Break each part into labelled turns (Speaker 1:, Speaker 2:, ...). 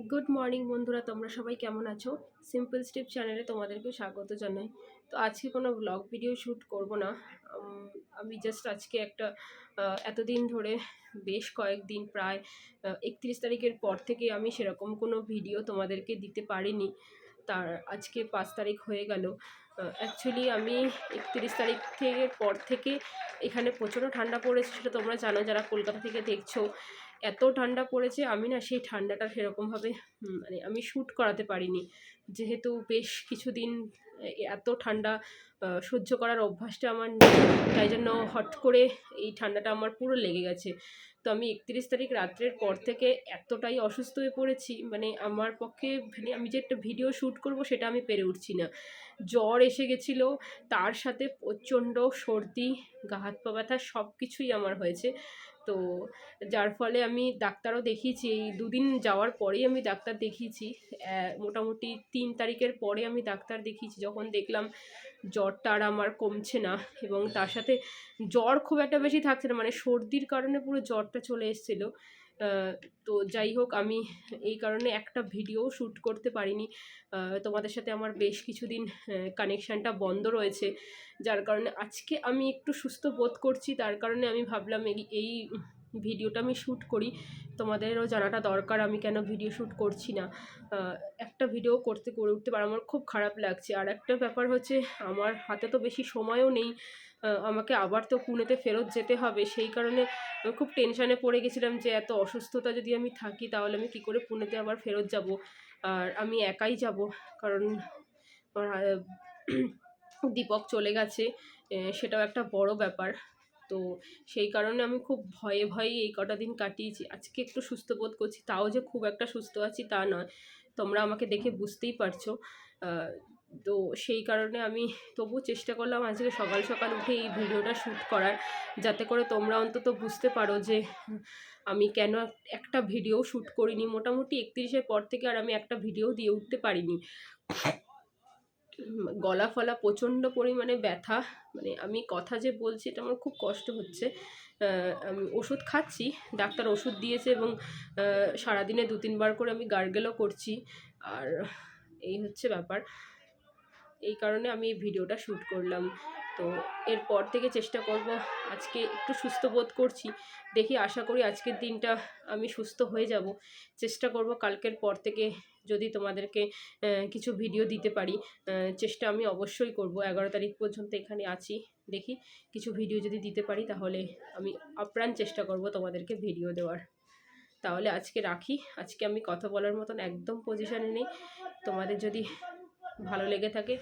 Speaker 1: Good morning বন্ধুরা, তোমরা সবাই কেমন আছো? সিম্পল স্টেপ চ্যানেলে তোমাদেরকে স্বাগত জানাই। তো আজকে কোনো ব্লগ ভিডিও শ্যুট করব না। আমি জাস্ট আজকে একটা এতদিন ধরে বেশ কয়েকদিন প্রায় 31 তারিখের পর থেকে আমি সেরকম কোনো ভিডিও তোমাদেরকে দিতে পারিনি। তার আজকে 5 তারিখ হয়ে গেল। অ্যাকচুয়ালি আমি 31 তারিখ থেকে পর থেকে এখানে প্রচণ্ড ঠান্ডা পড়েছে, সেটা তোমরা জানো যারা কলকাতা থেকে দেখছো। এত ঠান্ডা পড়েছে, আমি না সেই ঠান্ডাটা সেরকমভাবে মানে আমি শ্যুট করাতে পারিনি, যেহেতু বেশ কিছুদিন এত ঠান্ডা সহ্য করার অভ্যাসটা আমার নেই। তাই জন্য হট করে এই ঠান্ডাটা আমার পুরো লেগে গেছে। তো আমি 31 তারিখ রাত্রের পর থেকে এতটাই অসুস্থ হয়ে পড়েছি, মানে আমার পক্ষে মানে আমি যে একটা ভিডিও শ্যুট করব সেটা আমি পেরে উঠছি না। জ্বর এসে গেছিলো, তার সাথে প্রচণ্ড সর্দি, গা হাত পা ব্যথা সব কিছুই আমার হয়েছে। তো যার ফলে আমি ডাক্তারও দেখিয়েছি, এই দুদিন যাওয়ার পরেই আমি ডাক্তার দেখিয়েছি। মোটামুটি 3 তারিখের পরে আমি ডাক্তার দেখিয়েছি, যখন দেখলাম জ্বরটা আর আমার কমছে না, এবং তার সাথে জ্বর খুব একটা বেশি থাকছে না, মানে সর্দির কারণে পুরো জ্বরটা চলে এসেছিলো। তো যাই হোক, আমি এই কারণে একটা ভিডিও শ্যুট করতে পারিনি। তোমাদের সাথে আমার বেশ কিছুদিন কানেকশানটা বন্ধ রয়েছে, যার কারণে আজকে আমি একটু সুস্থ বোধ করছি। তার কারণে আমি ভাবলাম এই ভিডিওটা আমি শ্যুট করি, তোমাদেরও জানাটা দরকার আমি কেন ভিডিও শ্যুট করছি না। একটা ভিডিও করে উঠতে পারে আমার খুব খারাপ লাগছে। আর একটা ব্যাপার হচ্ছে, আমার হাতে তো বেশি সময়ও নেই, আমাকে আবার তো পুনেতে ফেরত যেতে হবে। সেই কারণে আমি খুব টেনশানে পড়ে গেছিলাম যে এত অসুস্থতা যদি আমি থাকি তাহলে আমি কী করে পুনেতে আবার ফেরত যাব। আর আমি একাই যাব, কারণ আমার দীপক চলে গেছে, সেটাও একটা বড় ব্যাপার। তো সেই কারণে আমি খুব ভয়ে ভয়ে এই কটা দিন কাটিয়েছি। আজকে একটু সুস্থ বোধ করছি, তাও যে খুব একটা সুস্থ আছি তা নয়, তোমরা আমাকে দেখে বুঝতেই পারছো। তো সেই কারণে আমি তবু চেষ্টা করলাম আজকে সকাল সকাল উঠে এই ভিডিওটা শ্যুট করার, যাতে করে তোমরা অন্তত বুঝতে পারো যে আমি কেন একটা ভিডিও শ্যুট করিনি। মোটামুটি 31-এর পর থেকে আর আমি একটা ভিডিও দিয়ে উঠতে পারিনি। গলা ফলা প্রচণ্ড পরিমাণে ব্যথা, মানে আমি কথা যে বলছি এটা আমার খুব কষ্ট হচ্ছে। আমি ওষুধ খাচ্ছি, ডাক্তার ওষুধ দিয়েছে, এবং সারাদিনে 2-3 বার করে আমি গার্গেলও করছি। আর এই হচ্ছে ব্যাপার, এই কারণে আমি এই ভিডিওটা শ্যুট করলাম। তো এরপর থেকে চেষ্টা করব, আজকে একটু সুস্থ বোধ করছি, দেখি আশা করি আজকের দিনটা আমি সুস্থ হয়ে যাব। চেষ্টা করব কালকের পর থেকে যদি তোমাদেরকে কিছু ভিডিও দিতে পারি। চেষ্টা আমি অবশ্যই করব। 11 তারিখ পর্যন্ত এখানে আছি, দেখি কিছু ভিডিও যদি দিতে পারি তাহলে আমি আপ্রাণ চেষ্টা করব তোমাদেরকে ভিডিও দেওয়ার। তাহলে আজকে রাখি, আজকে আমি কথা বলার মতন একদম পজিশানে নেই। তোমাদের যদি ভালো লেগে থাকে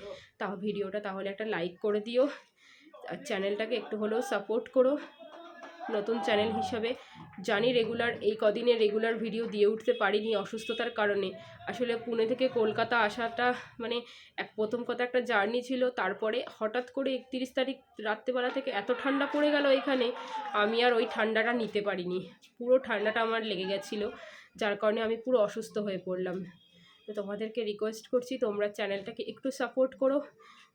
Speaker 1: ভিডিওটা, তাহলে একটা লাইক করে দিও, আর চ্যানেলটাকে একটু হলেও সাপোর্ট করো। নতুন চ্যানেল হিসাবে জানি এই কদিনে রেগুলার ভিডিও দিয়ে উঠতে পারিনি অসুস্থতার কারণে। আসলে পুনে থেকে কলকাতা আসাটা মানে প্রথম কথা একটা জার্নি ছিল, তারপরে হঠাৎ করে 31 তারিখ রাত্রেবেলা থেকে এত ঠান্ডা পড়ে গেল এখানে, আমি আর ওই ঠান্ডাটা নিতে পারিনি। পুরো ঠান্ডাটা আমার লেগে গেছিলো, যার কারণে আমি পুরো অসুস্থ হয়ে পড়লাম। তো তোমাদেরকে রিকোয়েস্ট করছি, তোমরা চ্যানেলটাকে একটু সাপোর্ট করো,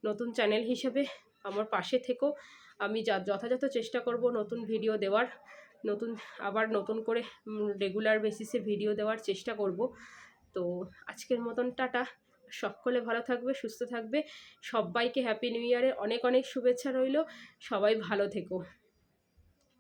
Speaker 1: নতুন চ্যানেল হিসেবে আমার পাশে থেকো। আমি যথাযথ চেষ্টা করব নতুন ভিডিও দেওয়ার, নতুন করে রেগুলার বেসিসে ভিডিও দেওয়ার চেষ্টা করব। তো আজকের মতন টাটা, সকলে ভালো থাকবে, সুস্থ থাকবে। সবাইকে হ্যাপি নিউ ইয়ারের অনেক অনেক শুভেচ্ছা রইল। সবাই ভালো থেকো।